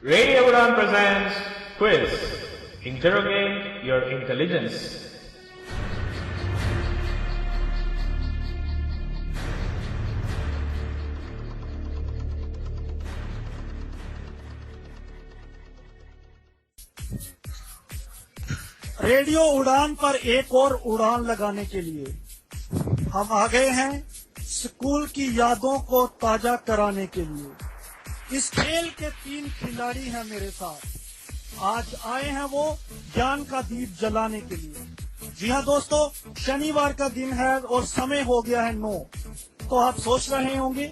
Radio Udan presents Quiz. Interrogate your intelligence. Radio उड़ान पर एक और उड़ान लगाने के लिए हम आ गए हैं स्कूल की यादों को ताजा कराने के लिए। इस खेल के 3 खिलाड़ी हैं मेरे साथ। आज आए हैं वो ज्ञान का दीप जलाने के लिए। जी हाँ दोस्तों, शनिवार का दिन है और समय हो गया है 9। तो आप सोच रहे होंगे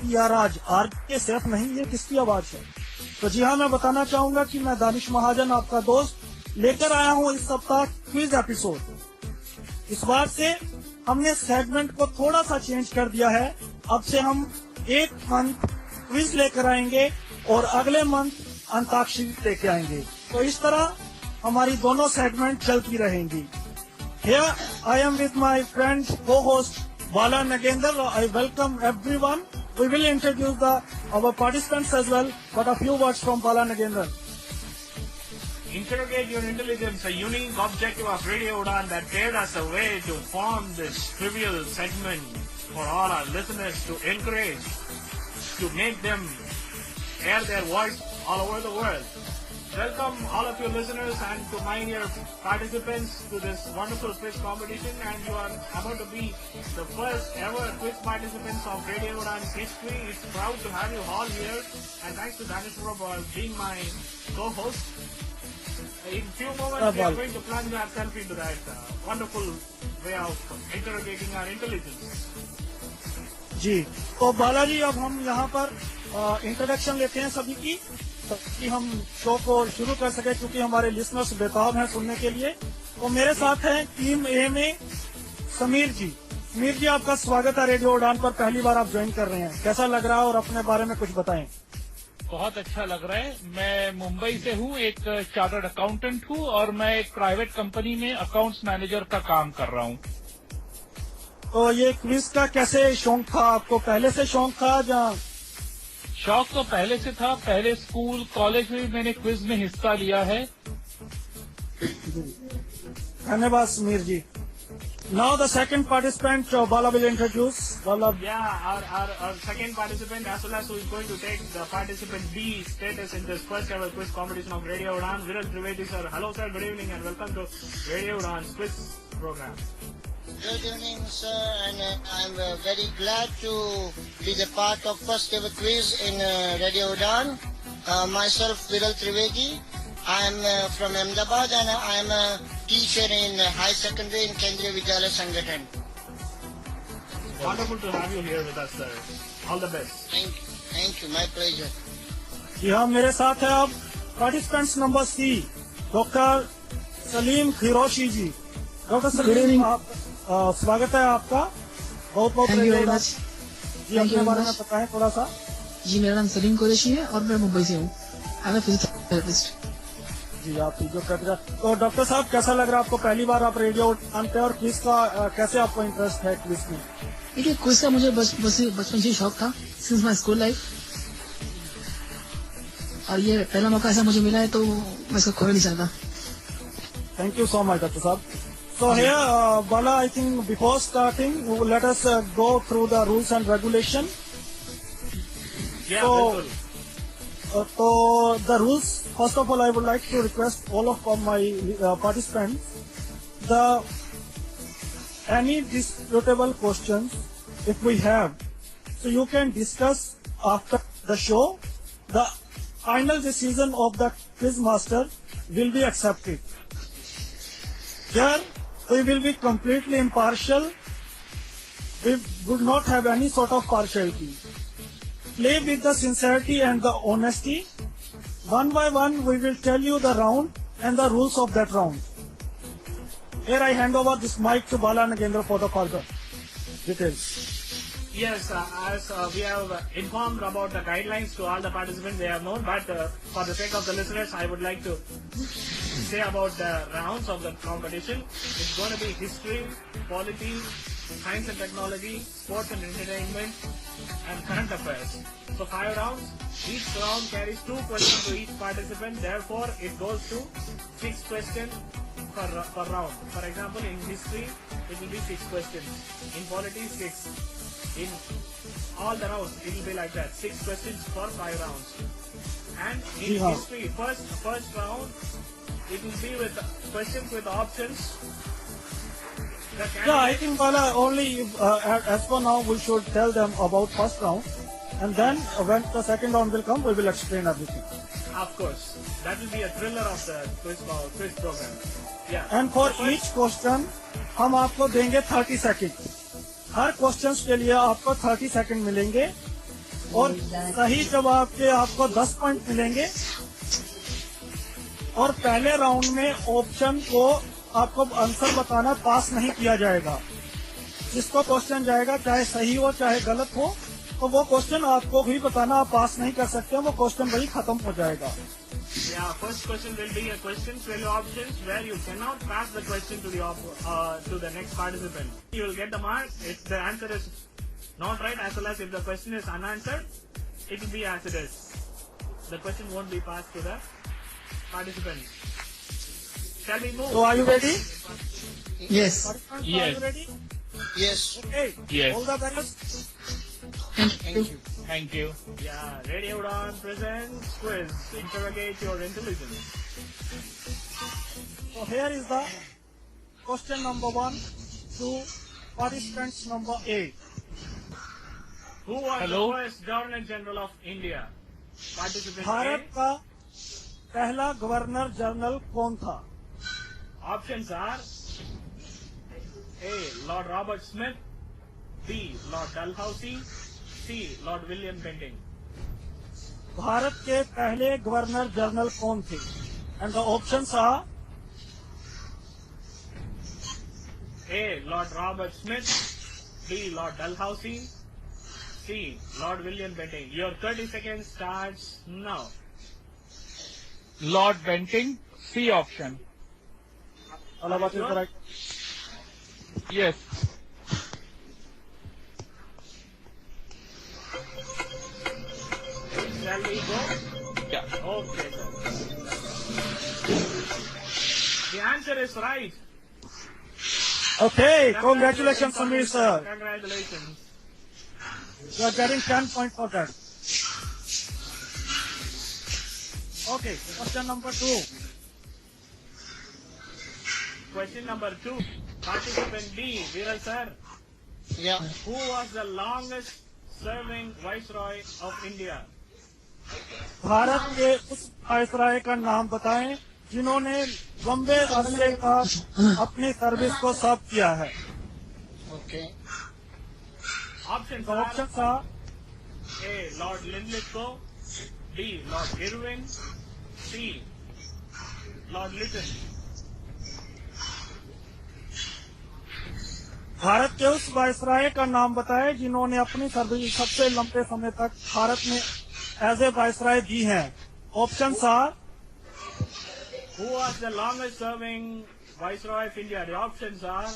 कि यार आज आर के सिर्फ नहीं, ये किसकी आवाज है? तो जी हाँ, मैं बताना चाहूंगा कि मैं दानिश महाजन, आपका दोस्त, लेकर आया हूँ इस सप्ताह क्विज एपिसोड। इस बार से हमने सेगमेंट को थोड़ा सा चेंज कर दिया है। अब से हम एक मंथ क्विज लेकर आएंगे और अगले मंथ अंताक्षरी लेके आएंगे। तो इस तरह हमारी दोनों सेगमेंट चलती रहेंगी। Here I am with my friend co-host Bala Nagendra. I welcome everyone. We will introduce our participants as well, but a few words from Bala Nagendra. Interrogate your intelligence, a unique objective of Radio Udan that gave us a way to form this trivial segment for all our listeners to encourage, to make them air their voice all over the world. Welcome all of your listeners and to my dear participants to this wonderful quiz competition, and you are about to be the first ever quiz participants of Radio Udan's history. It's proud to have you all here, and thanks to Danish for being my co-host. In few moments, we are going to plunge ourselves into that wonderful way of interrogating our intelligence. जी, तो बालाजी, अब हम यहाँ पर introduction लेते हैं सभी की, ताकि हम शो को शुरू कर सके, क्योंकि हमारे लिसनर्स बेताब हैं सुनने के लिए। तो मेरे साथ हैं टीम ए में समीर जी। समीर जी, आपका स्वागत है रेडियो उड़ान पर। पहली बार आप ज्वाइन कर रहे हैं, कैसा लग रहा है और अपने बारे में कुछ बताएं। बहुत अच्छा लग रहा है। मैं मुंबई से हूँ, एक चार्टर्ड अकाउंटेंट हूँ और मैं एक प्राइवेट कंपनी में अकाउंट्स मैनेजर का काम कर रहा हूँ। तो ये क्विज का कैसे शौक था आपको? पहले से शौक था या? शौक तो पहले से था। पहले स्कूल कॉलेज में भी मैंने क्विज में हिस्सा लिया है। धन्यवाद समीर जी। Now the second participant, Bala will introduce. Bala. Yeah, our second participant, as well as who is going to take the participant B status in this first ever quiz competition of Radio Udan, Viral Trivedi sir. Hello sir, good evening and welcome to Radio Udan's quiz program. Good evening sir, and I'm very glad to be the part of first ever quiz in Radio Udan. Myself Viral Trivedi. I'm from Ahmedabad and I'm a teacher in high secondary in Kendriya Vidyalaya Sangathan. Wonderful to have you here with us, sir. All the best. Thank you, my pleasure. जी हाँ, मेरे साथ है अब participants number C, doctor Salim Khiroshi ji. Doctor Salim, आप स्वागत है आपका। बहुत बहुत धन्यवाद जी। अपने बारे में बताएं थोड़ा सा। जी, मेरा नाम सलीम कुरैशी है और मैं मुंबई से हूँ। I am physiotherapist. जी, आप फिजियोथेरेपिस्ट। तो डॉक्टर साहब, कैसा लग रहा है आपको? पहली बार आप रेडियो उड़ान पे, और क्विज का कैसे आपको इंटरेस्ट है क्विज में? देखिए, क्विज का मुझे बचपन से शौक था, सिंस माई स्कूल लाइफ, और ये पहला मौका ऐसा मुझे मिला है तो मैं इसको खोना नहीं चाहता। Thank you so much doctor साहब। So here, Bala, I think before starting, let us go through the rules and regulation. Yeah, so the rules, first of all, I would like to request all of my participants, any disputable questions, if we have, so you can discuss after the show. The final decision of the quiz master will be accepted. Here, we will be completely impartial. We would not have any sort of partiality. Play with the sincerity and the honesty. One by one, we will tell you the round and the rules of that round. Here I hand over this mic to Bala Nagendra for the further details. Yes, as we have informed about the guidelines to all the participants, they have known, but for the sake of the listeners, I would like to say about the rounds of the competition. It's going to be history, polity, science and technology, sports and entertainment, and current affairs. So 5 rounds. Each round carries 2 questions to each participant. Therefore, it goes to 6 questions per round. For example, in history, it will be 6 questions. In politics, 6. In all the rounds, it will be like that. 6 questions for 5 rounds. And in history, first round, it will be with questions with options. Yeah, I think Bala, only as for now we should tell them about first round, and then when the second round will come, we will explain everything. Of course, that will be a thriller of the quiz program. Yeah. And for each question, हम आपको देंगे 30 second. हर questions के लिए आपको 30 second मिलेंगे और सही जवाब के आपको 10 पॉइंट मिलेंगे. और पहले राउंड में ऑप्शन को आपको आंसर बताना पास नहीं किया जाएगा. जिसको क्वेश्चन जाएगा चाहे सही हो चाहे गलत हो, तो वो क्वेश्चन आपको भी बताना आप पास नहीं कर सकते, वो क्वेश्चन वही खत्म हो जाएगा. Yeah, first question will be a question value options where you cannot pass the question to the next participant. You will get the mark if the answer is not right, as well as if the question is unanswered, it will be as it is. The question won't be passed to the participant. Shall we move? So are you ready? Yes. Participants, Yes. Are you ready? Yes. Okay. Yes. All the best. Thank you. Thank you. Yeah, Radio Udan presents quiz. Interrogate your intelligence. So here is the question number 1 to participants number 8. Who was Hello? the first Governor General of India? Participant Bharat A. का पहला governor general कौन था? Options are A. Lord Robert Smith, B. Lord Dalhousie, C. Lord William Bentinck. Bharat के पहले governor general कौन थे? And the options are A. Lord Robert Smith, B. Lord Dalhousie, C. Lord William Bentinck. Your 30 seconds starts now. Lord Bentinck, C option. Allahabad is correct. Yes. Shall we go? Yeah. Okay, sir. The answer is right. Okay, congratulations Samir sir. Congratulations. You are getting 10 points for that. Okay, question number 2. Question number 2. Participant B, Viral sir. Yeah. Who was the longest serving Viceroy of India? Bharat के उस viceroy का नाम बताएं जिन्होंने लंबे अरसे का अपनी सर्विस को सर्व किया है. Okay. Options The are options are A. Lord Linlithgow, B. Lord Irwin, C. Lord Lytton. Bharat के उस वायसराय का नाम बताएं जिन्होंने अपनी सर्विस सबसे लंबे समय तक भारत में एज ए वायसराय दी हैं. Options are Who was the longest serving Viceroy of India? The options are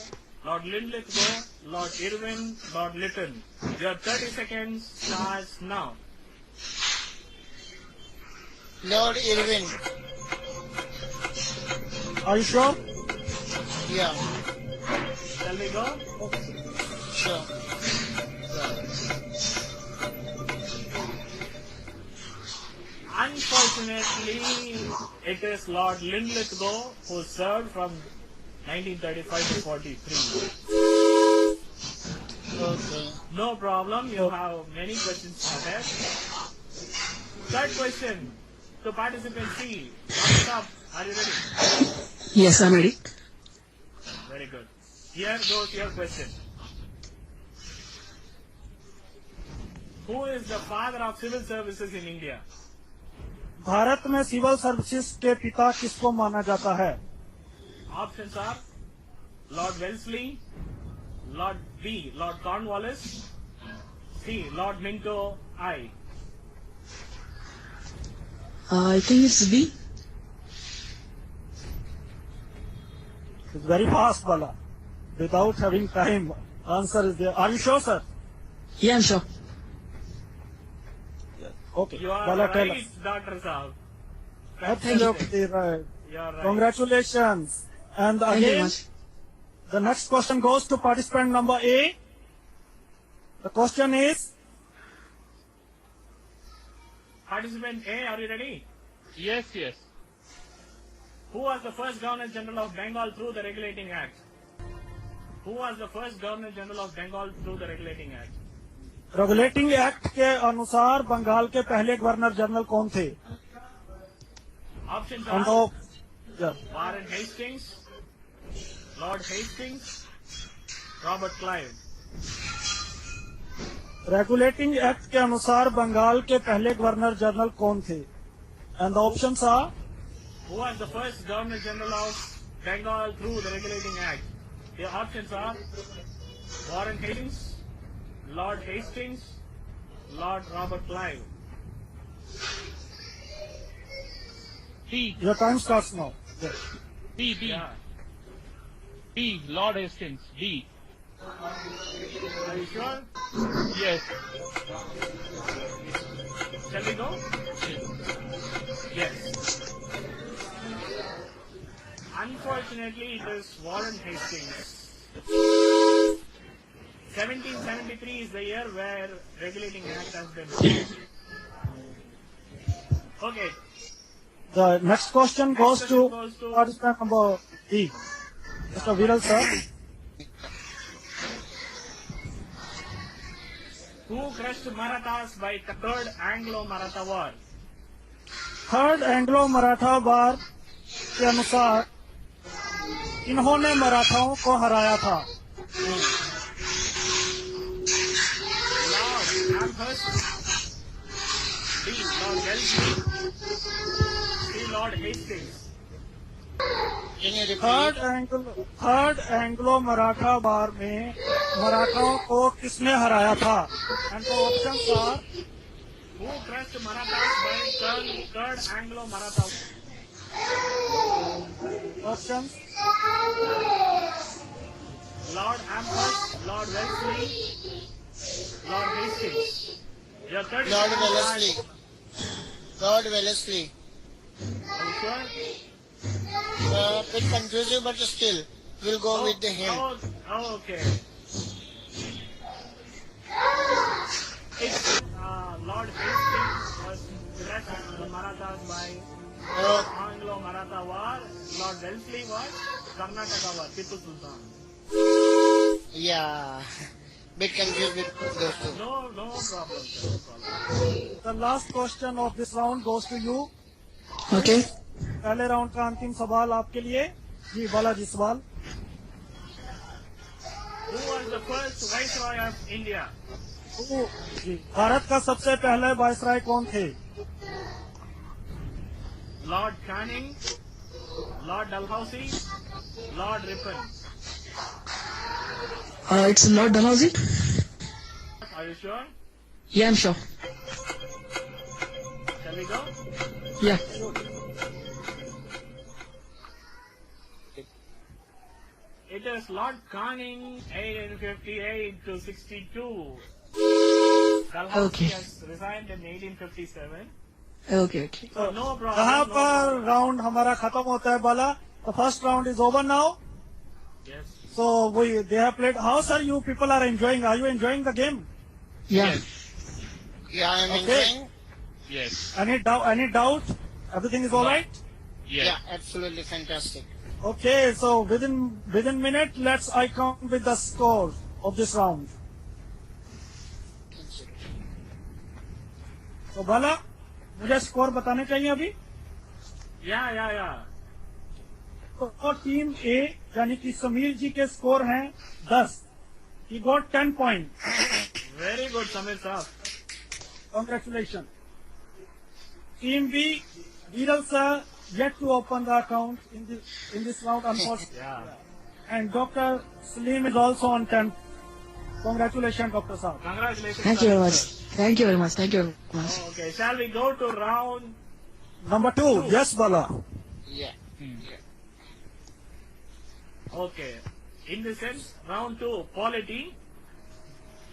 Lord Linlithgow, Lord Irwin, Lord Lytton. Your 30 seconds starts now. Lord Irwin. Are you sure? Yeah. Shall we go? Sure. Unfortunately, it is Lord Linlithgow who served from 1935 to 43. Okay. No problem, you have many questions ahead. Third question to participant C. Thumbs up. Are you ready? Yes, I'm ready. Very good. Here goes your question. Who is the father of civil services in India? Bharat में civil services के पिता किसको माना जाता है? Options are Lord Wellesley, Lord B. Lord Cornwallis, C. Lord Minto I. I think it's B. It's very fast, Bala. Without having time, Answer is there. Are you sure, sir? Yeah, I'm sure. Okay. You are Bala, tell us. right, Dr. Saab. Absolutely right. You are right. Congratulations. And Thank you very again, much. the next question goes to participant number A. The question is, Participant A, are you ready? Yes, yes. Who was the first Governor General of Bengal through the Regulating Act? Who was the first Governor General of Bengal through the Regulating Act? Regulating act के अनुसार बंगाल के पहले governor general कौन थे? Options And are yeah. Warren Hastings, Lord Hastings, Robert Clive. Regulating act के अनुसार बंगाल के पहले गवर्नर जनरल कौन थे? And the options are, Who was the first Governor General of Bengal through the Regulating Act? The options are Warren Hastings, Lord Hastings, Lord Robert Clive. D, your time starts now. D, D. Yeah. D, Lord Hastings. D. Are you sure? Yes. Shall we go? Yes. Unfortunately, it is Warren Hastings. 1773 is the year where Regulating Act has been passed. Okay. The next question goes to goes to- participant number E. Mr. Viral sir. Who crushed Marathas by the Third Anglo-Maratha War? Third Anglo Maratha war के अनुसार इन्होंने मराठाओं को हराया था. Lord Amherst, D. Lord Wellesley, C. Lord Hastings. Can you repeat? Third Anglo Maratha war में मराठाओं को किसने हराया था? And the options are, Who crushed Marathas by Third Anglo-Maratha War? Options, Lord Amherst, Lord Wellesley, Lord Hastings. Your third Lord question is Wellesley. Lord Wellesley. Are you sure? Bit confusing, but still, we'll go with him. Okay. It's Lord Hastings was crushed the Marathas by Anglo-Maratha War. Lord Wellesley was Karnataka War, Tipu Sultan. Yeah, bit confused with those two. No problem, sir, no problem. the last question of this round goes to you. Okay. पहले round का अंतिम सवाल आपके लिए. जी बालाजी सवाल. Who was the first Viceroy of India? जी भारत का सबसे पहले वायसराय कौन थे? Lord Canning, Lord Dalhousie, Lord Ripon. It's Lord Dalhousie. Are you sure? Yeah, I'm sure. Shall we go? Yeah. It is Lord Canning, 1858 to 62. Dalhousie Okay. has resigned in 1857. Okay, okay. So no problem. यहाँ no पर problem. Round हमारा खत्म होता है बाला. The first round is over now. Yes. So they have played. How sir, you people are enjoying? Are you enjoying the game? Yeah. Yeah, I'm Okay. enjoying. Yes. Any doubt? Everything is all right? Yes. Yeah, absolutely fantastic. Okay, so within minute, I count with the score of this round. तो बाला, मुझे score बताने चाहिए अभी. Yeah. तो team ए यानी कि समीर जी के score हैं 10. He got 10 points. Very good, Samir Saab. Congratulations. Team B, Viral sir yet to open the account in this round, unfortunately. Yeah. And Dr. Salim is also on 10. Congratulations, Dr. Saab. Congratulations. Thank you very Samir much. sir. Thank you very much. Thank you very much. Okay, shall we go to round? Number 2, yes, Bala. Yeah. Okay. In the sense, round 2, polity.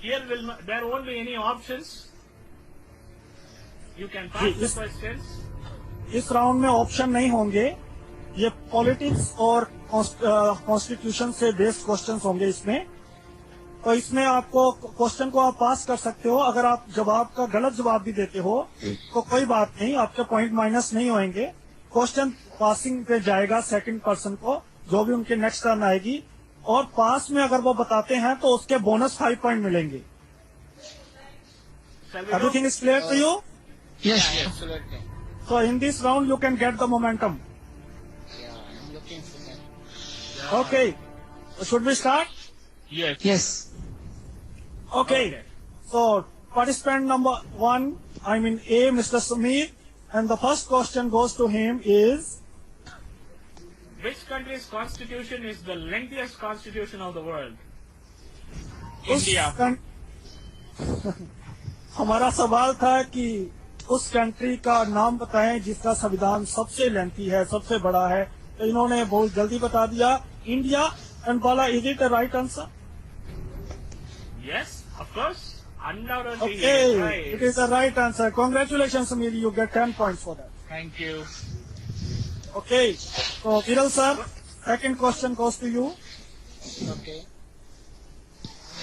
Here there won't be any options. You can pass the Yes. questions. इस round में option नहीं होंगे. ये politics और constitution से based questions होंगे इसमें. तो इसमें आपको क्वेश्चन को आप पास कर सकते हो. अगर आप जवाब का गलत जवाब भी देते हो तो कोई बात नहीं, आपके पॉइंट माइनस नहीं होंगे. क्वेश्चन पासिंग पे जाएगा सेकंड पर्सन को, जो भी उनके नेक्स्ट टर्न आएगी. और पास में अगर वो बताते हैं तो उसके बोनस 5 पॉइंट मिलेंगे. Shall we go? Everything is clear to you? Yes. Absolutely. So in this round you can get the momentum. Yeah, I'm looking for that. Okay. So should we start? Yes. Yes. Okay. So participant number 1, I mean A, Mr. Sameer, and the first question goes to him is, Which country's constitution is the lengthiest constitution of the world? India. हमारा सवाल था कि उस country का नाम बताएं जिसका संविधान सबसे लेंथी है, सबसे बड़ा है. तो इन्होंने बहुत जल्दी बता दिया, India. And Bala, is it the right answer? Yes, of course. Undoubtedly, Okay, right. it is the right answer. Congratulations, Sameer. You get 10 points for that. Thank you. Okay. So, Viral sir, second question goes to you. Okay.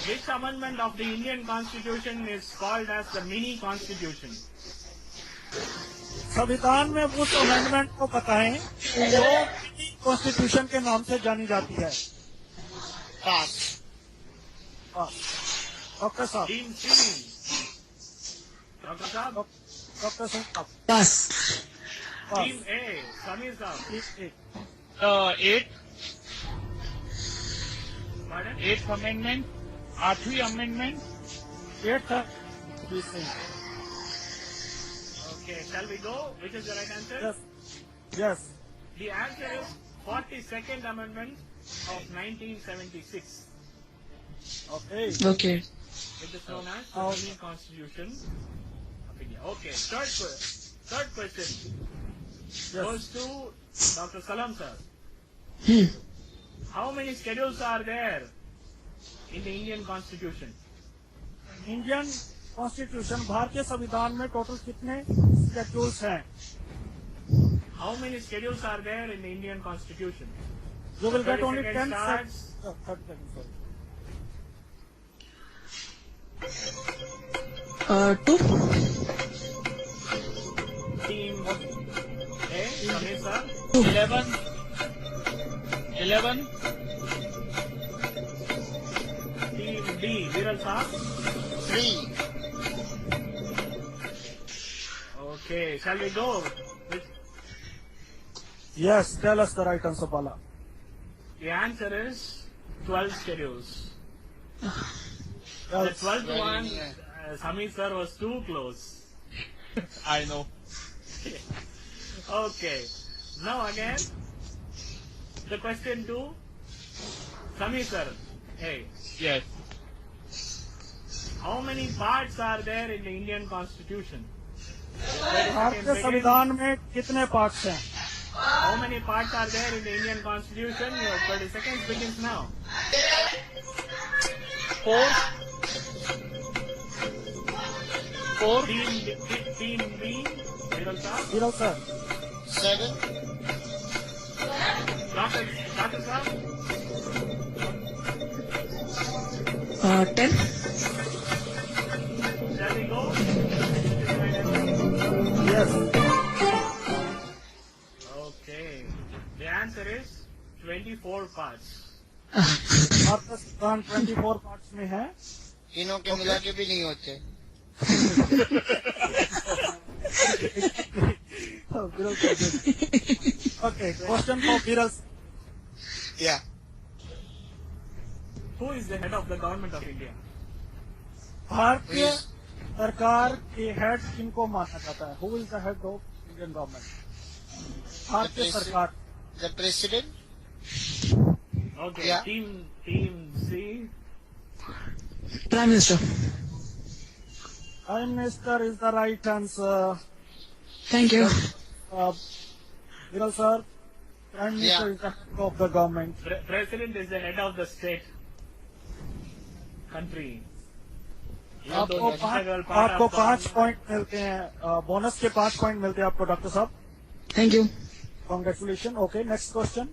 Which amendment of the Indian Constitution is called as the mini constitution? संविधान में उस amendment को बताएं जो constitution के नाम से जानी जाती है. Pass. डॉक्टर साहब. Team C. Dr. Saab. Doctor साहब. Pass. Team A. Sameer Saab. Eighth Pardon? amendment, 8वीं amendment. Okay, shall we go? Which is the right answer? Yes. Yes. The answer is 42nd Amendment of 1976. Okay. Okay. It is known as the mini constitution of India. Okay, third question goes to Dr. Salam sir. How many schedules are there in the Indian Constitution? Indian constitution, भारतीय संविधान में total कितने schedules हैं? How many schedules are there in the Indian Constitution? You will get 30 only seconds 10 starts. seconds. 30 seconds, sorry. 2. Team A, Sameer sir. 11. Team B, Viral Saab. 3. Okay, shall we go? Yes, tell us the right answer, Bala. The answer is 12 schedules. The Yes. 12th Very one, near. Sameer sir was too close. I know. Okay, now again, the question to Sameer sir. Hey, Yes. how many parts are there in the Indian Constitution? भारतीय संविधान में कितने parts हैं? How many parts are there in the Indian Constitution? Your 30 seconds begins now. 4. Team B, Viral Saab. विरल sir. 7. Dr. Saab. 10. Shall we go? Yes. Okay. The answer is 24 parts. भारतीय संविधान 24 parts में है. तीनों के मिला के भी नहीं होते. विरल sir. Okay, question for Viral. Yeah. Who is the head of the government of India? भारतीय सरकार के हेड किनको माना जाता है? Who is the head of Indian government? भारतीय सरकार. The president. Okay. Yeah. Team C. Prime Minister. Prime Minister is the right answer. Thank you. Viral sir, Prime Minister is the head of the government. President is the head of the state, country. आपको आपको 5 point मिलते हैं, bonus के 5 point मिलते हैं आपको doctor साहब. Thank you. Congratulations. Okay, next question.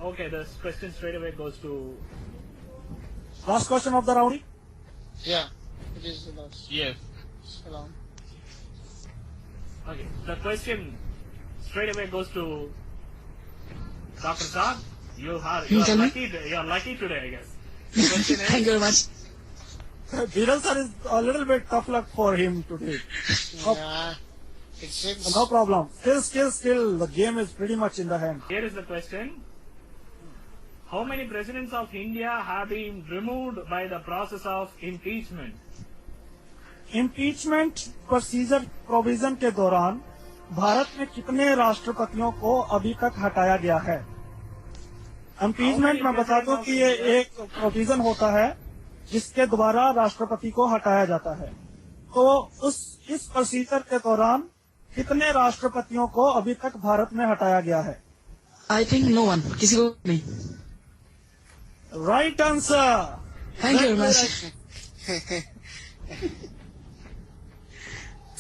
Okay, this question straight away goes to. Last question of the round. Yeah, it is the last. Yes. Salam. Okay, the question straight away goes to Dr. Saab. You are tell me. lucky. You are lucky today, I guess. The question is, Thank you very much. Viral sir is a little bit tough luck for him today. Yeah, it seems. No problem. Still, the game is pretty much in the hand. Here is the question. How many presidents of India have been removed by the process of impeachment? Impeachment procedure provision के दौरान भारत में कितने राष्ट्रपतियों को अभी तक हटाया गया है? इम्पीचमेंट मैं बता दूं कि ये एक प्रोविजन होता है जिसके द्वारा राष्ट्रपति को हटाया जाता है. तो इस प्रोसीजर के दौरान कितने राष्ट्रपतियों को अभी तक भारत में हटाया गया है? I think no one. किसी को नहीं. Right answer. Thank you very much.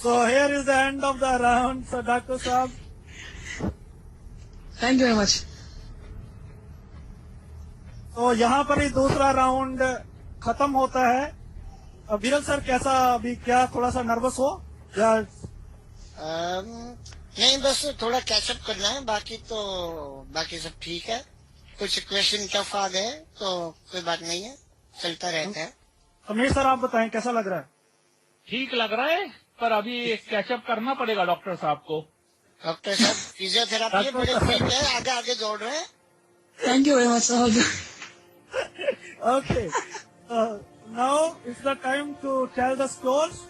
So here is the end of the round. So Dr. Saab, Thank you very much. तो यहाँ पर ही दूसरा राउंड खत्म होता है. विरल सर कैसा अभी, क्या थोड़ा सा नर्वस हो या? नहीं, बस थोड़ा कैचअप करना है, बाकी सब ठीक है. कुछ क्वेश्चन टफ आ गए तो कोई बात नहीं है, चलता रहता है. समीर सर आप बताएं कैसा लग रहा है? ठीक लग रहा है, पर अभी कैचअप करना पड़ेगा डॉक्टर साहब को. डॉक्टर साहब फिजियोथेरापी बड़े ठीक है, आगे जोड़ रहे हैं. Thank you very much. All good. Okay. Now it's the time to tell the scores.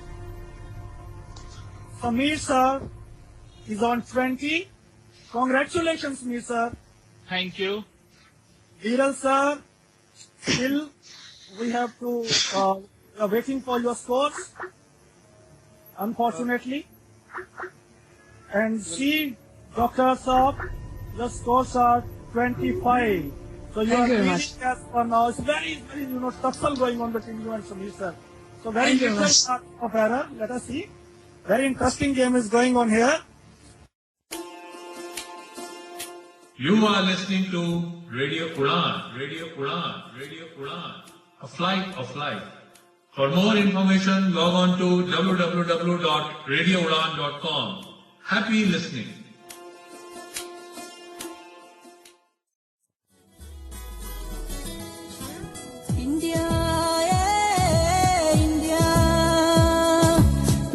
Sameer sir is on 20. Congratulations, Sameer sir. Thank you. Viral sir, still we have to we are waiting for your scores, unfortunately. And see, Dr. Saab, the scores are 25. So you Thank are you very leading much. as for now. It's very tussle going on between you and Sameer sir. So very Thank you very little much. margin of error. Let us see. Very interesting game is going on here. You are listening to Radio Udan, Radio Udan, Radio Udan, a flight of life. For more information, log on to www.radioudan.com. Happy listening. India, India,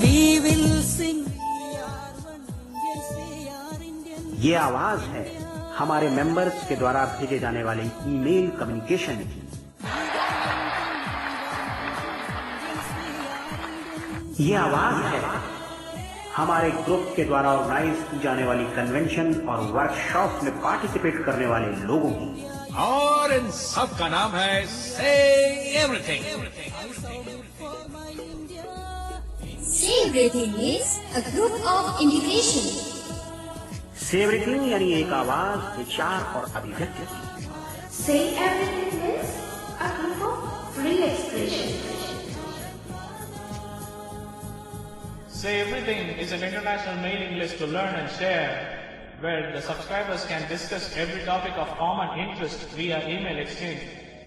we will sing. We are one Indians, we are Indian. ये आवाज है हमारे members के द्वारा भेजे जाने वाले email communication की. ये आवाज है हमारे ग्रुप के द्वारा ऑर्गेनाइज की जाने वाली कन्वेंशन और वर्कशॉप में पार्टिसिपेट करने वाले लोगों की. और इन सब का नाम है से everything. Say Everything is a group of indication. से एवरीथिंग यानी एक आवाज, विचार और अभिव्यक्ति की. Say Everything is a group of free expression. Say Everything is an international mailing list to learn and share, where the subscribers can discuss every topic of common interest via email exchange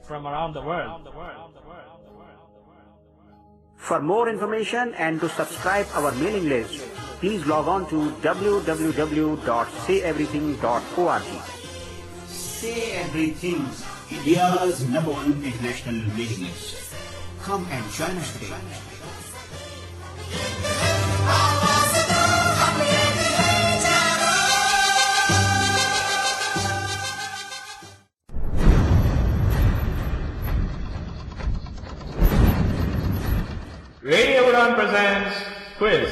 from around the world. For more information and to subscribe our mailing list, please log on to www.sayeverything.org. Say Everything, India's #1 international mailing list. Come and join us today. Radio Udan presents Quiz.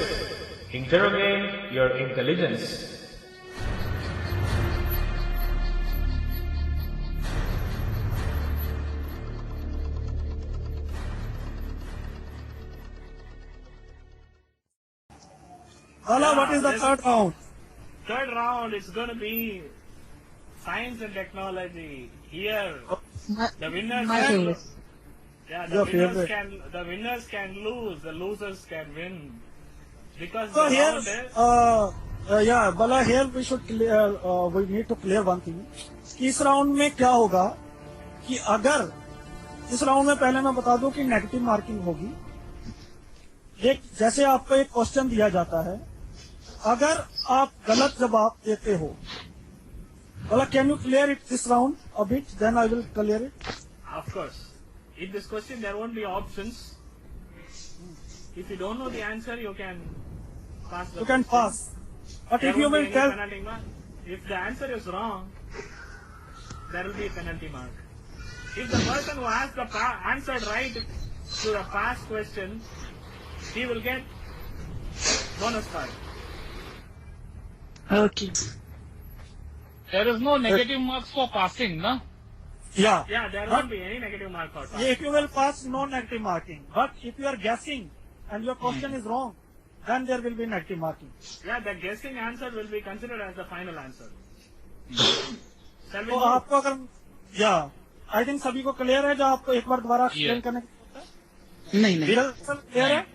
Interrogate your intelligence. Hala, what is the third round? third round it's going to be science and technology. Here, the winners My can, favorite. yeah, Your favorite. the winners can lose, the losers can win. Because So the here, round is, yeah, Bala, here we should clear, we need to clear one thing. इस round में क्या होगा कि अगर इस round में पहले मैं बता दूं कि नेगेटिव मार्किंग होगी। एक जैसे आपको एक क्वेश्चन दिया जाता है, अगर आप गलत जवाब देते हो, Bala, can you clear it this round a bit? Then I will clear it. of course, in this question there won't be options. If you don't know the answer, you can pass the You can question. pass. But There if you won't be will any tell, penalty mark. If the answer is wrong, there will be a penalty mark. If the person who has the answered right to the past question, he will get bonus point. Okay. There is no negative marks for passing, no? yeah, Yeah, there won't be any negative mark for pass. if you will pass, no negative marking. But if you are guessing and your question is wrong, then there will be negative marking. Yeah, the guessing answer will be considered as the final answer. Shall we तो move? आपको अगर या I think सभी को clear है, जो आपको एक बार दोबारा एक्सप्लेन Yeah. करने की जरूरत नहीं नहीं है, क्लियर है?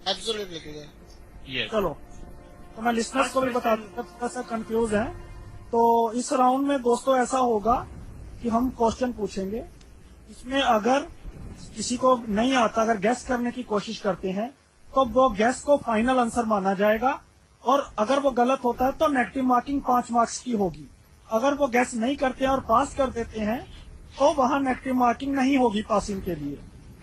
Absolutely clear. Yes. चलो, तो मैं लिसनर्स को भी बता दूं, थोड़ा सा कंफ्यूज है। तो इस राउंड में दोस्तों ऐसा होगा कि हम क्वेश्चन पूछेंगे, इसमें अगर किसी को नहीं आता, अगर गैस करने की कोशिश करते हैं तो वो गैस को फाइनल आंसर माना जाएगा, और अगर वो गलत होता है तो नेगेटिव मार्किंग 5 मार्क्स की होगी। अगर वो गैस नहीं करते हैं और पास कर देते हैं तो वहां नेगेटिव मार्किंग नहीं होगी पासिंग के लिए।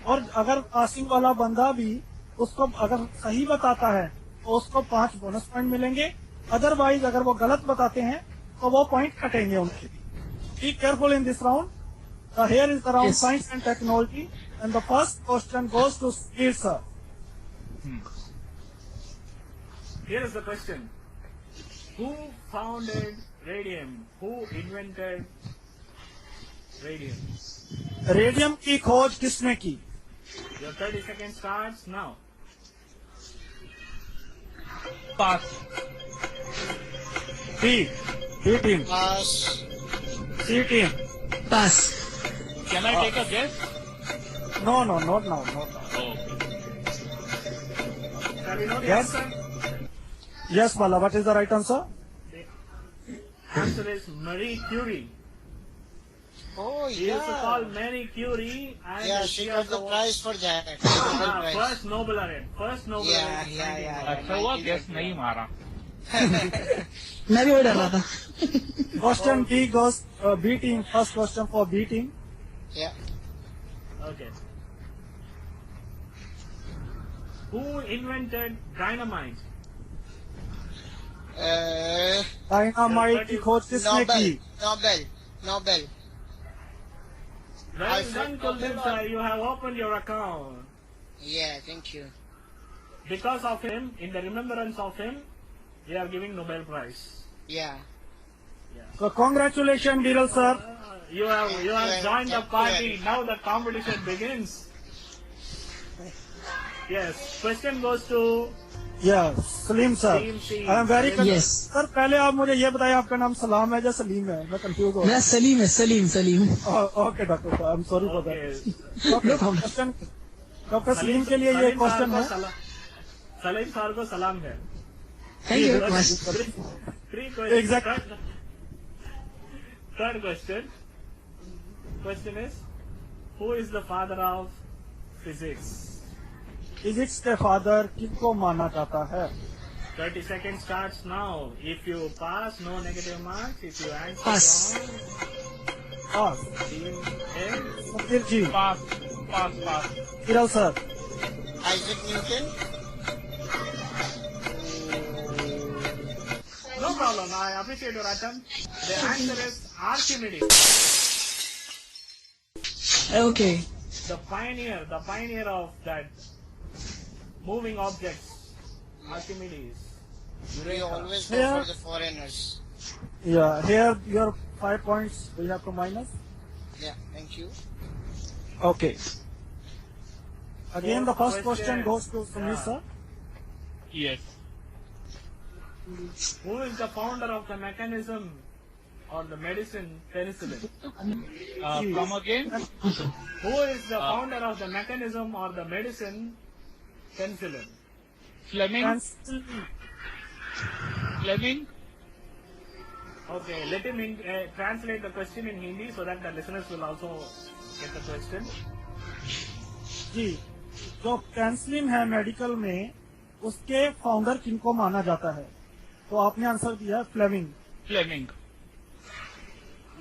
और अगर पासिंग वाला बंदा भी उसको अगर सही बताता है तो उसको 5 बोनस पॉइंट मिलेंगे, अदरवाइज अगर वो गलत बताते हैं तो वो पॉइंट कटेंगे उनके। Be careful in this round. Here is the round Yes. science and technology, and the first question goes to Steve sir. Here is the question. Who founded radium? Who invented radium? Radium की खोज किसने की? Your 30 seconds starts now. Pass. B team, Pass. C team. Pass Can I take a guess? No, not now. Oh. Shall we know the Yes. answer? Yes, Bala, what is the right answer? The answer is Marie Curie. Oh, She used to yeah. call Marie Curie, and Yeah, she got the prize for that. first Nobel laureate. First Nobel Yeah, laureate. yeah, yeah. अच्छा हुआ guess नहीं मारा. मैं भी वही डर रहा था Question B goes B team. First question for B team. Yeah. Okay. Who invented dynamite? Dynamite की खोज किसने की? Nobel. Well Alfred done, Kuldeep Nobel. sir. You have opened your account. Yeah, thank you. Because of him, in the remembrance of him, we are giving Nobel Prize. Yeah. So congratulations, Dhiral sir. You have joined the Thank party. you. Now the competition begins. Yes. Question goes to Yeah, Salim sir. Team C. I am very Yes. Sir पहले आप मुझे ये बताइए, आपका नाम सलाम है या सलीम है? मैं कंफ्यूज हो मेरा सलीम है सलीम ओके डॉक्टर साहब, I am sorry for Okay. That. Okay, question doctor Salim के लिए ये क्वेश्चन है। सलीम सर को सलाम है। Thank you very much Three questions. Exactly. Third question. Question is, who is the father of physics? Physics के father किसको माना जाता है? 30 seconds starts now. If you pass, no negative marks. If you answer Pass. wrong, pass. team A. Sameer ji, Pass. Kiral sir, Isaac Newton. No problem. I appreciate your attempt. The answer is Archimedes, okay the pioneer of that moving objects. Archimedes. We always go Yeah. for the foreigners. yeah, here your 5 points we have to minus. Yeah, thank you. Okay. Again, the first question Question. goes to Sumit sir. Yes. Who is the founder of the mechanism or the medicine penicillin? Come again? Who is the founder of the mechanism or the medicine penicillin? Fleming? Fleming? Okay, let him translate the question in Hindi so that the listeners will also get the question. जी, जो penicillin है medical में, उसके founder किनको माना जाता है? तो आपने आंसर दिया Fleming. Fleming.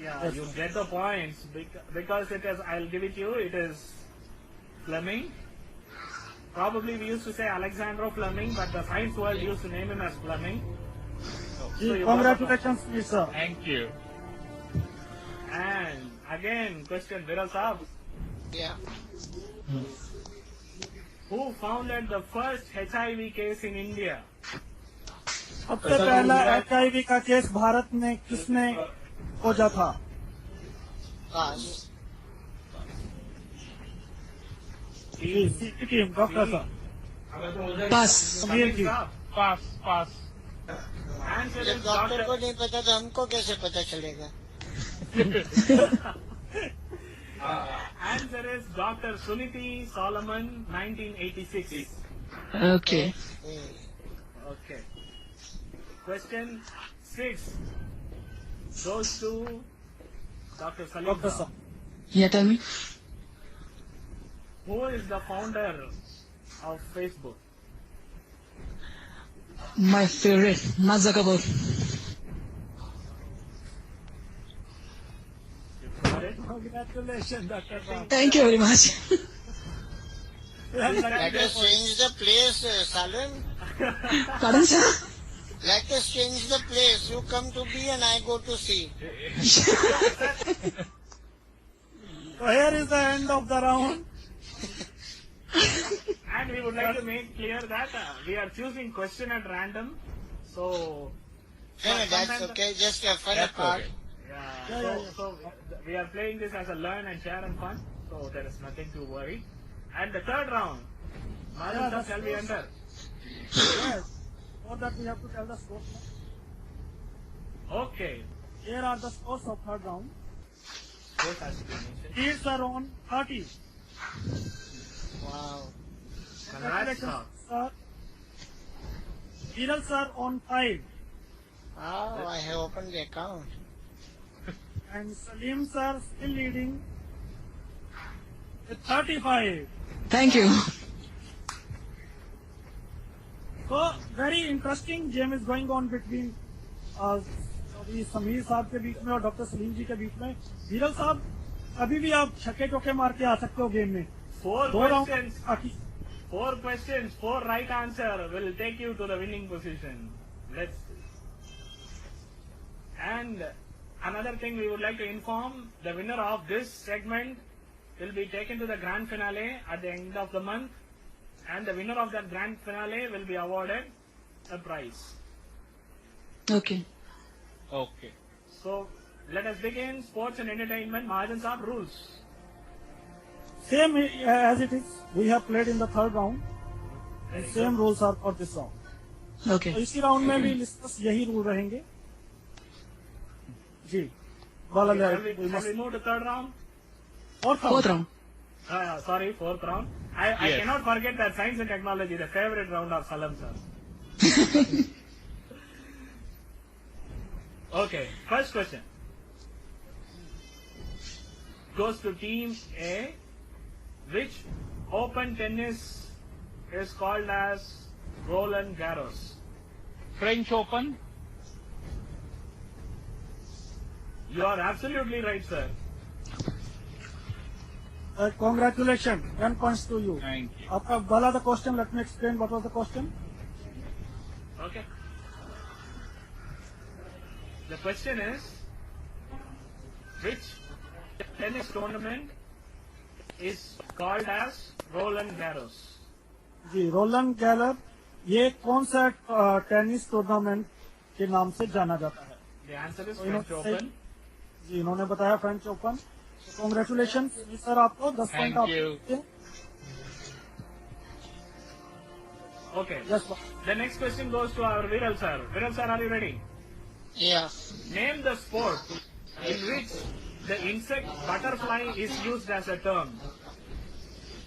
Yeah, you get the points because it is. I'll give it to you. It is Fleming. Probably we used to say Alexander Fleming, but the science world used to name him as Fleming. जी, congratulations, sir. Thank you. And again, question, Viral Saab. Yeah. Who founded the first HIV case in India? सबसे पहला HIV का case Bharat में किसने खोजा था? Pass. Team doctor साहब. पास. Sameer ji. Pass. Answer जब is डॉक्टर को Dr. नहीं पता तो हमको कैसे पता चलेगा? Answer is Dr. Suniti Solomon, 1986. Okay. Okay. Question 6 goes to Dr. Salim. Doctor साहब. Yeah, tell me. Who is the founder of Facebook? My favorite, Mark Zuckerberg. Got it? Congratulations, doctor साहब. Thank you very much. Let us change the place, Salim. Pardon, sir? Let us change the place. You come to B and I go to C. So here is the end of the round. And we would like to make clear that we are choosing question at random. So, No, that's sometimes- okay. Just a fun That's part. okay. Yeah, so we are playing this as a learn and share and fun. So there is nothing to worry. And the third round, Madan sir, shall we enter? Yes. For that we have to tell the scores. Okay. Here are the scores of third round. This has to be mentioned. Leads are on 30. Wow. Congrats, sir. Sir. Viral sir on 5. Oh, I have opened the account. And Salim sir still leading with 35. Thank you. So very interesting game is going on between Sameer साहब के बीच में और doctor Salim जी के बीच में. वीरल साहब अभी भी आप छक्के चौके मार के आ सकते हो गेम में. Four दो राउंड questions. बाकी. 4 questions, 4 right answer will take you to the winning position. Let's. And another thing we would like to inform, the winner of this segment will be taken to the grand finale at the end of the month, and the winner of that grand finale will be awarded a prize. Okay. Okay. So let us begin. Sports and entertainment. Mahajan Saab, rules. Same as it is. We have played in the third round. And same rules are for this round. Okay. तो इसी round में भी लिस्टस यही rule रहेंगे. जी. बाला Shall we move to third round? Fourth round. Sorry, fourth round. I Yes. cannot forget that science and technology, the favorite round of Salam sir. Okay, first question goes to Team A. Which open tennis is called as Roland Garros? French Open. You are absolutely right, sir. Congratulations. 10 points to you. Thank you. आपका वाला the question. Let me explain what was the question. Okay. The question is, which tennis tournament is called as Roland Garros? जी, रोलन गैलर ये कौन सा tennis tournament के नाम से जाना जाता है? The answer is So, French Open. जी, इन्होंने बताया फ्रेंच ओपन. कॉन्ग्रेचुलेशन सर, आपको 10 पॉइंट Thank you. आपको. Okay. Yes. The next question goes to our Viral sir. Viral sir, are you ready? Yeah. Name the sport in which the insect butterfly is used as a term.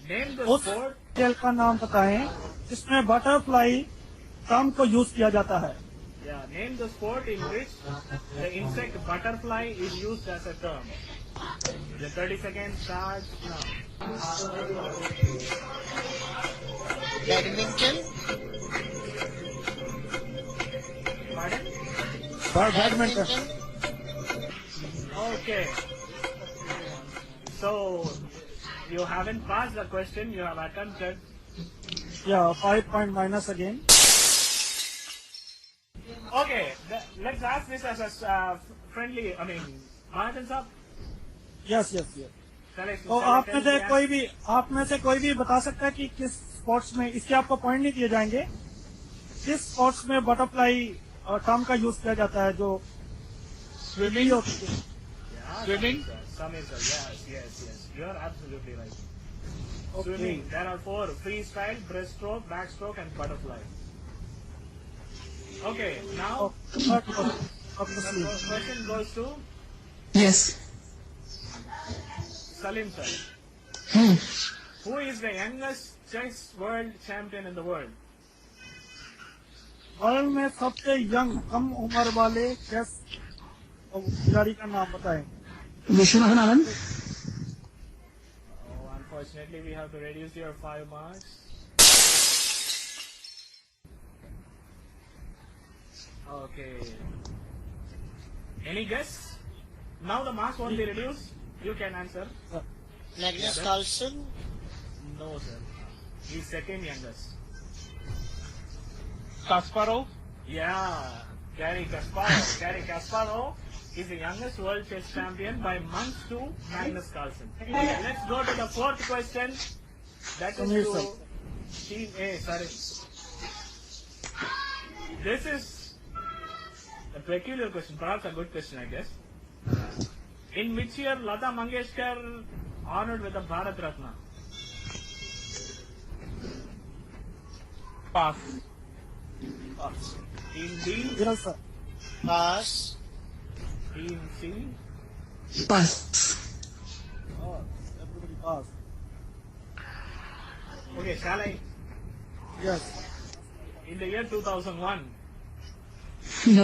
Name the उस sport. खेल का नाम बताएं जिसमें butterfly term को use किया जाता है. Yeah, name the sport in which the insect butterfly is used as a term. The 30 seconds starts now. Badminton. Pardon? Badminton. Okay. So, you haven't passed the question, you have attempted. Yeah, 5 point minus again. Okay, let's ask this as a friendly, Mahajan sahab, Yes, yes, yes. shall I- तो shall I आप tell में से the कोई भी बता सकता है कि किस स्पोर्ट्स में, इसके आपको पॉइंट नहीं दिए जाएंगे, किस स्पोर्ट्स में बटरफ्लाई टर्म का यूज किया जाता है जो Swimming. होती है. Yeah, Swimming? Samir sir, yes. You are absolutely right. Okay. Swimming, there are 4: freestyle, breaststroke, backstroke, and butterfly. Okay, now Third the question. question goes to Yes. Salim sir. Who is the youngest chess world champion in the world? World में सबसे young कम उम्र वाले chess खिलाड़ी का नाम बताएं. Viswanathan Anand. Oh, unfortunately, we have to reduce your 5 marks. Okay. Any guess? Now the marks won't be reduced. You can answer. Magnus Carlsen. No, sir. He's second youngest. Kasparov. Yeah, Garry Kasparov. Garry Kasparov is the youngest world chess champion by months to Magnus Carlsen. Let's go to the fourth question. That is Samir, to Team A. Sorry. This is a peculiar question, perhaps a good question, I guess. In which year Lata Mangeshkar honored with a Bharat Ratna? Pass. Team B, विरल sir. Pass. Team C. Pass. Oh, everybody pass. Okay, shall I? Yes. In the year 2001,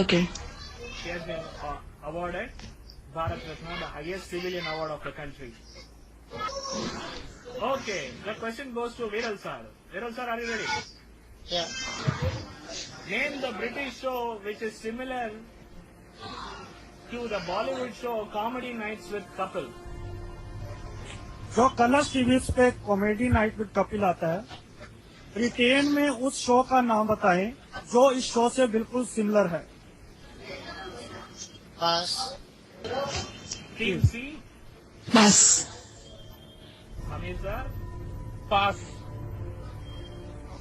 Okay. she has been awarded Bharat Ratna, the highest civilian award of the country. Okay, the question goes to Viral sir. Viral sir, are you ready? Yeah. Name the British show which is similar to the Bollywood show Comedy Nights with Kapil. जो Colors TV पे comedy night with Kapil आता है, Britain में उस show का नाम बताएं जो इस शो से बिल्कुल सिमिलर है. Pass. Team C, pass. Amir sir. Pass.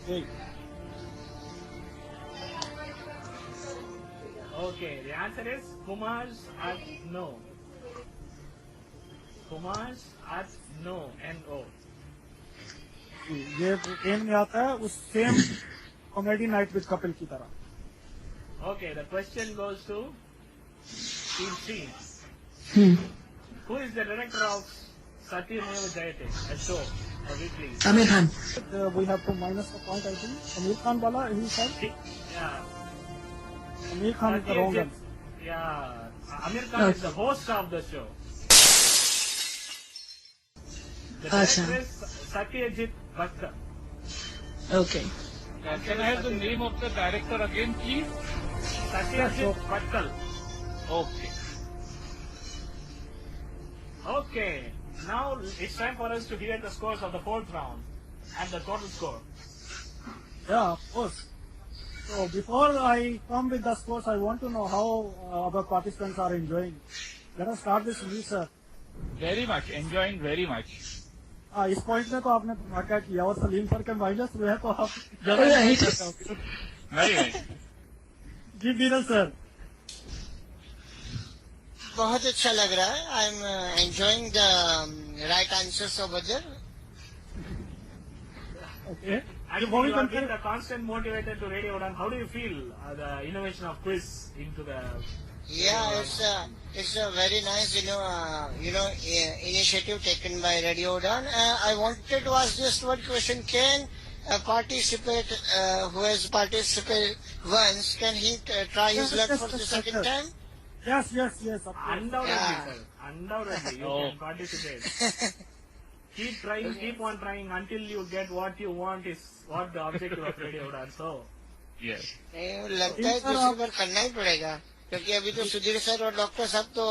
Okay. Okay, the answer is Kumar's at no. Kumar's at no, N-O. ये ब्रिटेन में आता है उस same comedy night with Kapil की तरह. Okay, the question goes to Team C. Who is the director of Satyameva Jayate, a show, a weekly? Aamir Khan. We have to minus the point, I think. Amir Khan वाला he said. Yeah. Amir Khan is the wrong Satyajit, answer. yeah. Amir Khan is the host of the show. The Acha. director is Satyajit Bhatta. Okay. Can I have the name of the director again, please? Satyajit Bhattal. Okay. Okay, now it's time for us to hear the scores of the fourth round and the total score. Yeah, of course. So before I come with the scores, I want to know how our participants are enjoying. Let us start with Sunil sir. Very much. Enjoying very much. हाँ, इस point में तो आपने धमाका किया और Salim sir के minus हुए हैं तो आप Very nice. जी विरल सर. बहुत अच्छा लग रहा है. I'm enjoying the right answers over there. Okay. And वो भी you have बनते been the constant motivator to Radio Udan. How do you feel the innovation of quiz into the? Yeah, it's a very nice, initiative taken by Radio Udan. I wanted to ask just one question. Can a participant who has participated once, can he try his luck for the second time? Yes. Undoubtedly, sir. Undoubtedly, you can participate. Keep trying, keep on trying until you get what you want is what the objective of Radio Udan. So, Yes. लगता है दूसरी बार करना ही पड़ेगा, क्योंकि अभी तो Sudhir sir और doctor साहब तो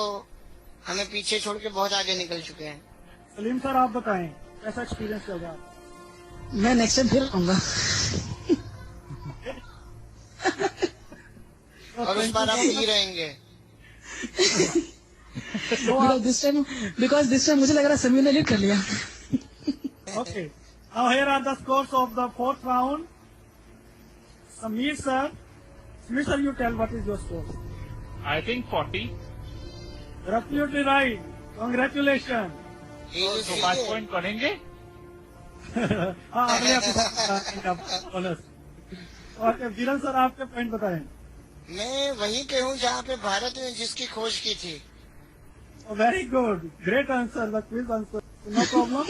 हमें पीछे छोड़ के बहुत आगे निकल चुके हैं। सलीम सर आप बताएं कैसा एक्सपीरियंस चल रहा है? मैं नेक्स्ट टाइम फिर आऊंगा। और उस बार आप नहीं रहेंगे। बिकॉज दिस टाइम मुझे लग रहा है समीर ने लीड कर लिया। Okay. Now here are the scores of the fourth round. Sameer sir, you tell what is your score? I think 40. You're absolutely right. Congratulations. तो 5 पॉइंट करेंगे। हाँ अगले बोनस। और वीरन सर आपके पॉइंट बताएं। मैं वहीं पे हूँ जहाँ पे भारत ने जिसकी खोज की थी। Very good. Great answer. The quiz answer. No problem.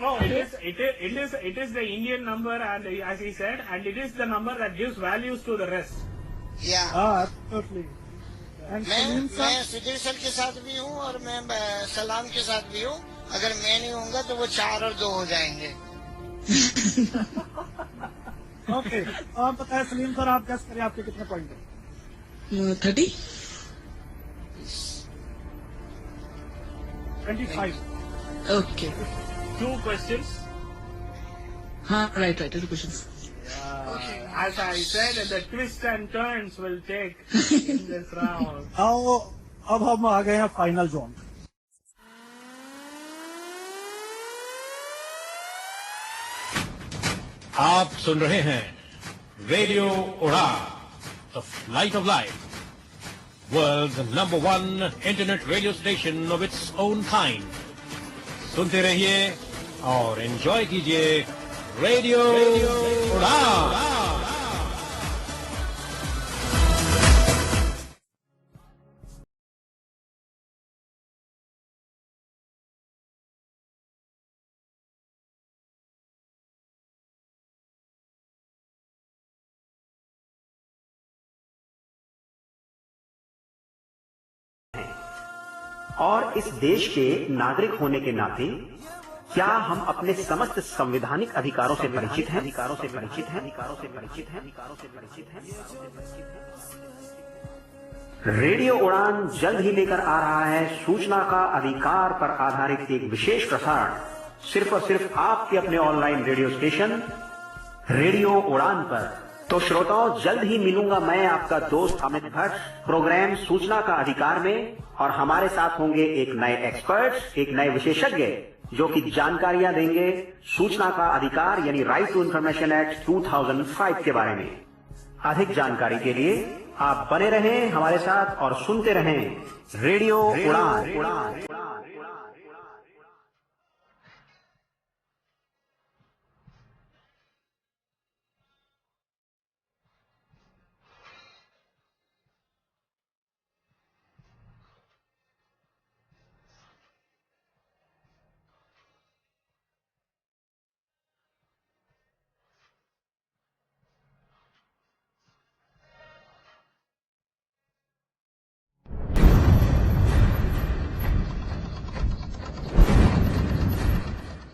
no, it is the Indian number, and as he said, and it is the number that gives values to the rest. Yeah. Absolutely. And मैं Sudhir sir के साथ भी हूँ और मैं सलाम के साथ भी हूँ। अगर मैं नहीं होऊंगा तो वो 4 और 2 हो जाएंगे। ओके, आप बताएं सलीम सर, आप गेस करिए आपके कितने पॉइंट हैं? 30? 25. Okay. 2 questions. हाँ, right, 2 questions. As I said, the twists and turns will take in this round. अब हम आ गए हैं फाइनल जोन। आप सुन रहे हैं radio Udaan, the flight of life, world's number 1 internet radio station of its own kind. सुनते रहिए और एंजॉय कीजिए रेडियो उड़ान। और इस देश के नागरिक होने के नाते क्या हम अपने समस्त संवैधानिक अधिकारों से परिचित हैं? रेडियो उड़ान जल्द ही लेकर आ रहा है सूचना का अधिकार पर आधारित एक विशेष प्रसारण, सिर्फ और सिर्फ आपके अपने ऑनलाइन रेडियो स्टेशन रेडियो उड़ान पर। तो श्रोताओं, जल्द ही मिलूंगा मैं आपका दोस्त अमित भट्ट प्रोग्राम सूचना का अधिकार में, और हमारे साथ होंगे एक नए एक्सपर्ट, एक नए विशेषज्ञ जो कि जानकारियां देंगे सूचना का अधिकार यानी राइट टू इंफॉर्मेशन एक्ट 2005 के बारे में। अधिक जानकारी के लिए आप बने रहें हमारे साथ और सुनते रहें रेडियो उड़ान।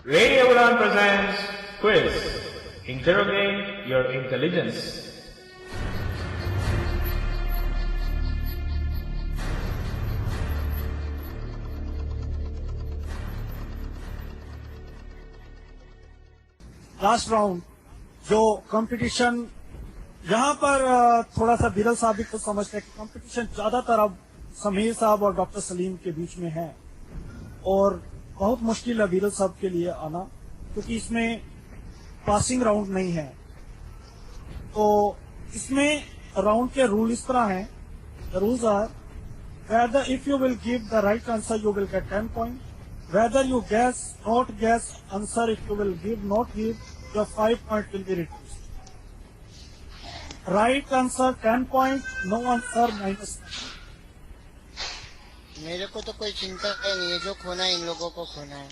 Radio Udan presents Quiz. Interrogate your intelligence. Last round जो कंपटीशन, यहाँ पर थोड़ा सा बिरल साहब भी खुद समझते हैं कि कंपटीशन ज्यादातर अब समीर साहब और डॉक्टर सलीम के बीच में है, और बहुत मुश्किल है बिरल साहब के लिए आना, क्योंकि इसमें पासिंग राउंड नहीं है। तो इसमें राउंड के रूल इस तरह हैं। The rules are whether if you will give the right answer you will get 10 point, whether you guess not guess answer, if you will give not give your 5 points will be reduced. Right answer 10 points, no answer -10. मेरे को तो कोई चिंता नहीं है, जो खोना है इन लोगों को खोना है.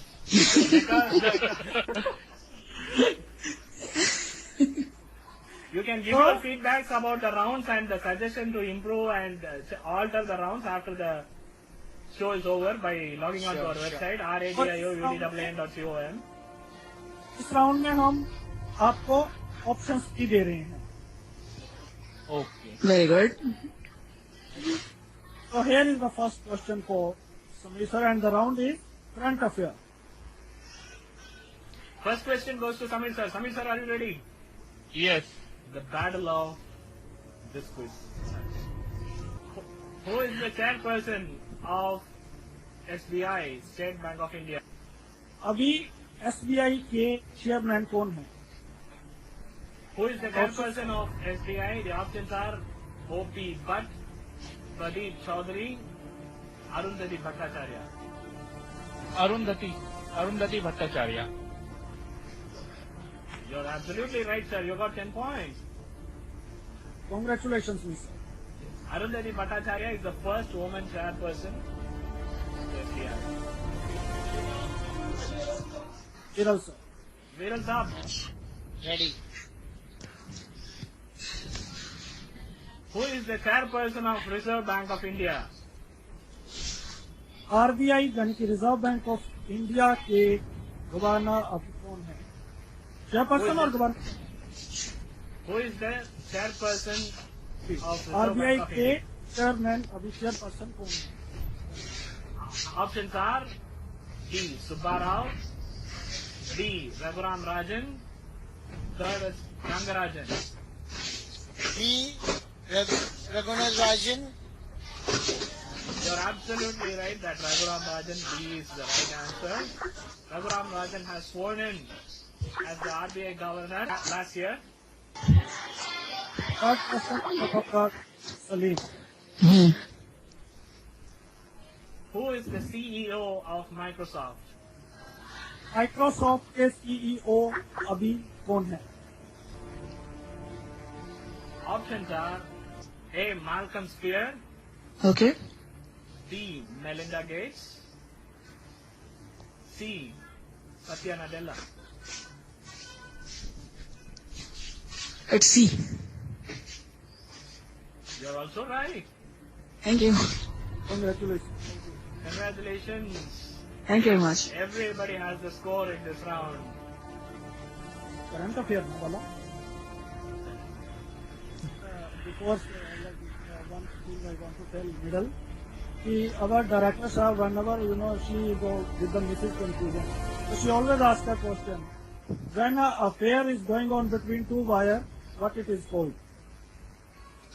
You can give your feedbacks about the rounds and the suggestion to improve and alter the rounds after the show is over by logging on to our website radioudn.com. इस राउंड में हम आपको ऑप्शंस भी दे रहे हैं. Okay. Very good. So here is the first question for Samir sir, and the round is current affair. First question goes to Samir sir. Samir sir, are you ready? Yes. The battle of this quiz. Who is the chairperson of SBI, State Bank of India? अभी SBI के chairman कौन है? Who is the chairperson of SBI? The options are O.P. Bhatt, Pradeep Chaudhary, Arundhati Bhattacharya. Arundhati Bhattacharya. You're absolutely right, sir. You got 10 points. Congratulations, Mr. Arundhati Bhattacharya is the first woman chairperson of SBI. Viral sir. Viral Saab. Ready. Who is the chairperson of Reserve Bank of India? RBI यानी कि reserve bank of India के governor अभी कौन है? Chairperson और governor. Who is the chairperson of Reserve RBI Bank of के India? Chairman अभी chairperson कौन है? Options are D. Subbarao, D. Raghuram Rajan, third is Rangarajan. B. Raghunath Rajan. You're absolutely right that Raghuram Rajan B is the right answer. Raghuram Rajan has sworn in as the RBI governor last year. Third person Dr. Salim. Who is the CEO of Microsoft? Microsoft के CEO अभी कौन है? Options are A. Malcolm Spear, Okay. B. Melinda Gates, C. Satya Nadella. It's C. You're also right. Thank you. Congratulations. Congratulations. Thank you very much. Everybody has the score in this round. Current affair में बोला. Before one thing I want to tell middle, our director sir, whenever she go with the message confusion, so she always asks a question: when an affair is going on between two wires, what it is called?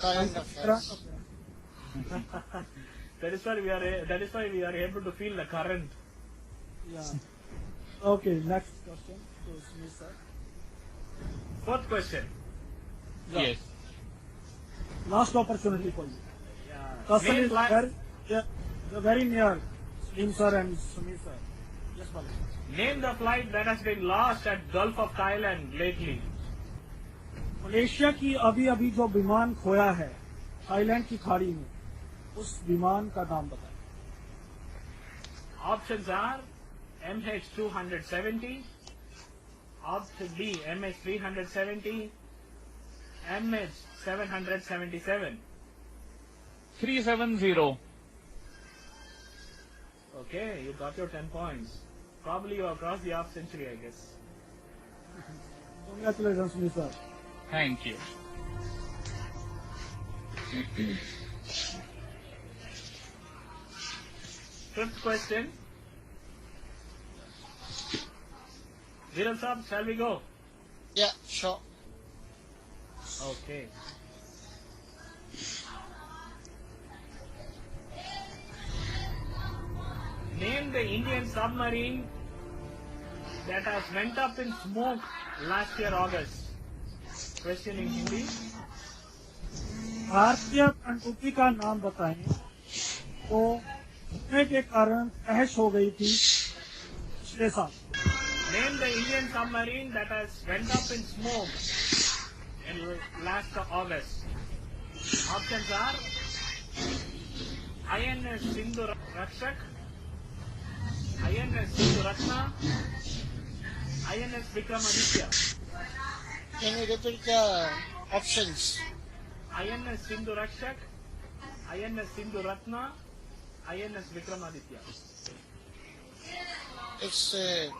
Current affairs. That is why we are able to feel the current. Yeah. Okay. Next question to Smith sir. Fourth question. Yes. Last opportunity for you. Yeah. Person Main is very near Slim sir and Sumit sir. Yes, Bala. Name the flight that has been lost at Gulf of Thailand lately. Malaysia की अभी जो विमान खोया है Thailand की खाड़ी में, उस विमान का नाम बताएं. Options are MH270, option B MH370, MH777. 370. Okay, you got your 10 points. Probably you have crossed the half century, I guess. Congratulations, Smith sir. Thank you. Fifth question. Viral Saab, shall we go? Yeah, sure. Okay. Name the Indian submarine that has went up in smoke last year August. Question in Hindi. भारतीय पनडुब्बी का नाम बताएं तो घटने के कारण तहस हो गई थी पिछले साल. Name the Indian submarine that has went up in smoke in last August. Options are INS Sindhu Rakshak, INS Sindhu Ratna, INS Vikramaditya. Can you repeat the options? INS Sindhu Rakshak, INS Sindhu Ratna, INS Vikramaditya. It's A,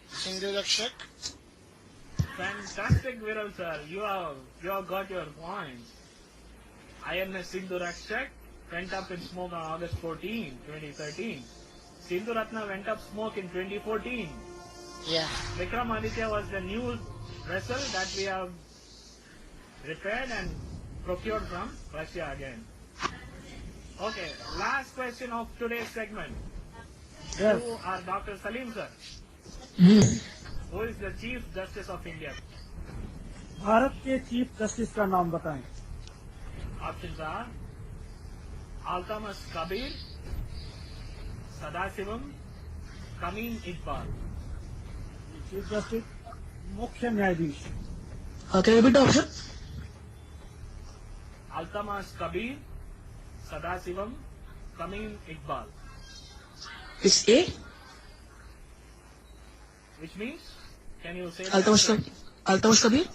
Sindhu Rakshak. Fantastic, Viral sir. You have got your points. INS Sindhu Rakshak went up in smoke on August 14, 2013. Sindhu Ratna went up smoke in 2014. Yeah. Vikramaditya was the new vessel that we have repaired and procured from Russia again. Okay, last question of today's segment. Yes. You are Dr. Salim sir. Who is the Chief Justice of India? Bharat के chief justice का नाम बताएं. Options are Altamas Kabir, Sadasivam, Kameen Iqbal. Chief justice मुख्य न्यायाधीश. Can you repeat the option? Altamas Kabir, Sadasivam, Kameen Iqbal. It's A. Which means, can you say Altamas Kabir.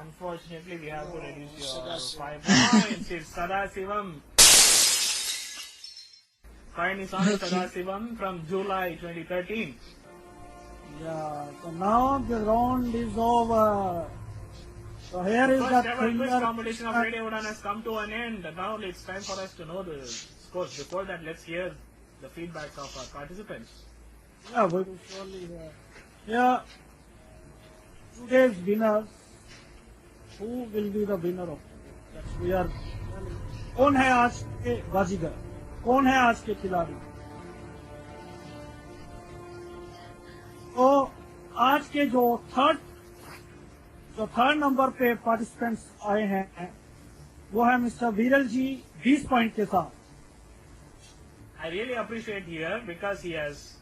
Unfortunately, we have to reduce your 5 points. It's Sadasivam. Payanisaami Sadasivam from July 2013. Yeah. So now the round is over. So here is the First ever quiz finger. competition of Radio Udan has come to an end. Now it's time for us to know the scores. Before that, let's hear the feedback of our participants. Yeah, we will surely hear. Yeah. Today's winners. Who will be the winner of that? We are. कौन है आज के बाजीगर? कौन है आज के खिलाड़ी? तो आज के जो थर्ड नंबर पे पार्टिसिपेंट्स आए हैं वो है मिस्टर वीरल जी 20 पॉइंट के साथ. I really appreciate here because he has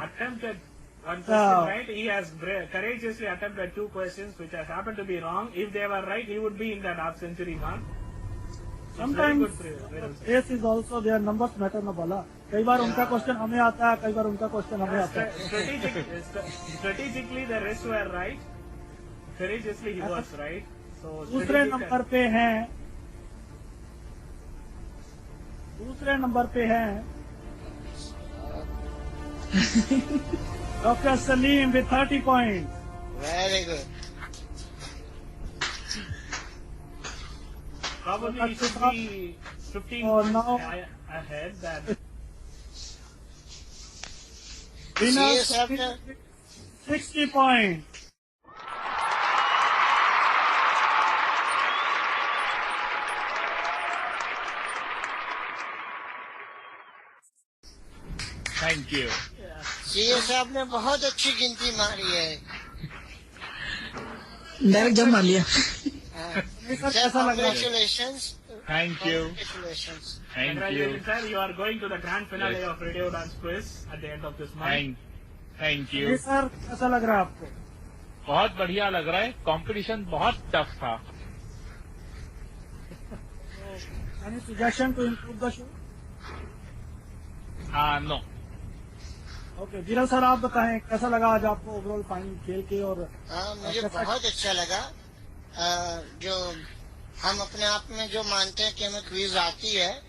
attempted one question right. He has courageously attempted 2 questions which has happened to be wrong. If they were right, he would be in that half century mark. Sometimes yes is also their numbers matter ना बोला. कई बार उनका question हमें आता है, कई बार उनका question हमें आता है. Strategically, the rest were right. Courageously, he was right. So दूसरे नंबर पे हैं doctor Salim with 30 points. Very good. Probably we should be 15 points ahead. That winner 60 points. Thank you. CA साहब ने बहुत अच्छी गिनती मारी है. डायरेक्ट जब मार लिया. Congratulations. Thank you. Congratulations. Congratulations, sir. You are going to the grand finale of Radio Dance Quiz at the end of this month. Thank you. Sir कैसा लग रहा है आपको? बहुत बढ़िया लग रहा है. कंपटीशन बहुत टफ था. Any suggestion to improve the show? No. Okay वीरल सर आप बताएं कैसा लगा आज आपको ओवरऑल फाइनल खेल के? और मुझे बहुत अच्छा लगा. जो हम अपने आप में जो मानते हैं कि हमें क्विज आती है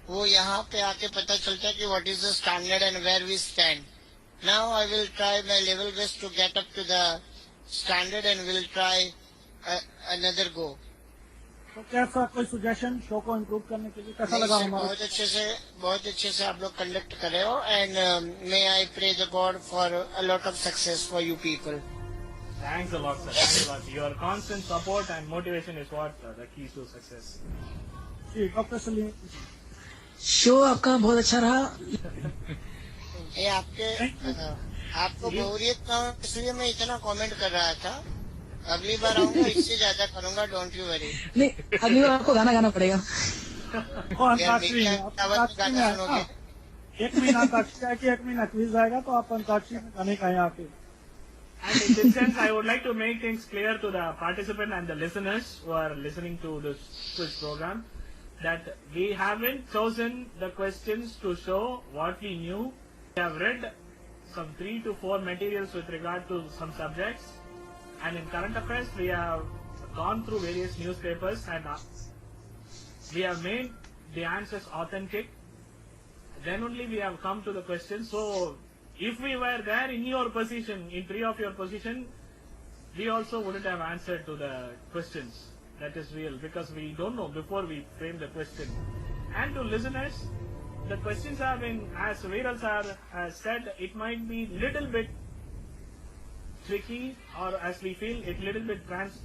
वो यहाँ पे आके पता चलता है कि what is the standard and where we stand. Now I will try my level best to get up to the standard and will try another go. तो कैसा कोई सजेशन शो को इम्प्रूव करने के लिए कैसा लगा हमारा? बहुत अच्छे से आप लोग कंडक्ट कर रहे हो and may I pray the god for a lot of success for you people. Thanks a lot, sir. Thanks a lot. Your constant support and motivation is what the key to success. जी doctor Saleem show आपका बहुत अच्छा रहा. ये आपको बोरियत ना हो इसलिए मैं इतना कमेंट कर रहा था. अगली बार आऊंगा इससे ज्यादा करूंगा. Don't you worry. नहीं अगली बार आपको गाना गाना पड़ेगा. एक महीना अंताक्षरी आएगी, एक महीना क्विज आएगा, तो आप अंताक्षरी में गाने का यहाँ पे. And in this sense, I would like to make things clear to the participant and the listeners who are listening to this quiz program that we haven't chosen the questions to show what we knew. We have read some 3 to 4 materials with regard to some subjects, and in current affairs we have gone through various newspapers and we have made the answers authentic. Then only we have come to the questions. So if we were there in your position, in 3 of your position, we also wouldn't have answered to the questions. That is real, because we don't know before we frame the question. And to listeners, the questions have been, as Viral sir has said, it might be little bit tricky, or as we feel it little bit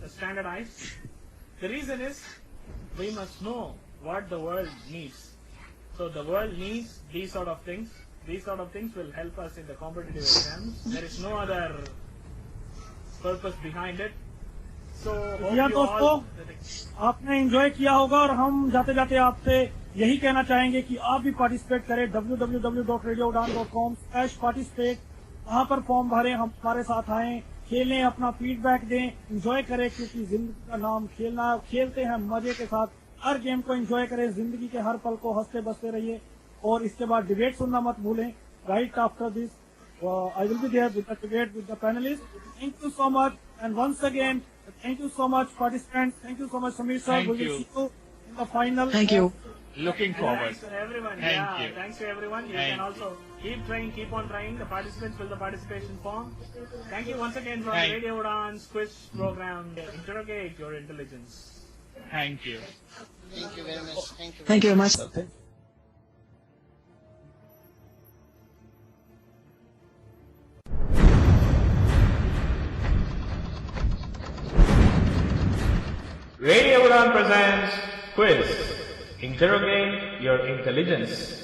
standardized. The reason is we must know what the world needs. So the world needs these sort of things. These sort of things will help us in the competitive exams. There is no other purpose behind it. So या दोस्तों, आपने enjoy किया होगा, और हम जाते जाते आपसे यही कहना चाहेंगे कि आप भी पार्टिसिपेट करें. www.radioudan.com/participate. वहाँ पर फॉर्म भरें, हम हमारे साथ आएं, खेलें, अपना फीडबैक दें, एंजॉय करें, क्योंकि जिंदगी का नाम खेलना. खेलते हैं मजे के साथ, हर गेम को एंजॉय करें, जिंदगी के हर पल को हंसते बसते रहिए. और इसके बाद डिबेट सुनना मत भूलें. Right after this I will be there with the debate with the panelists. Thank you so much, and once again, thank you so much, participants. Thank you so much, Samir sir. Thank We will you. see you in the final. Thank you. Looking forward. Thanks to everyone. Thank you. Thanks to everyone. You Thank can also keep trying, keep on trying. The participants fill the participation form. Thank you once again from Thank- Radio Udan's quiz program. Interrogate your intelligence. Thank you. Thank you very much. Thank you. Thank you very much. Radio Udan presents Quiz. Interrogate your intelligence.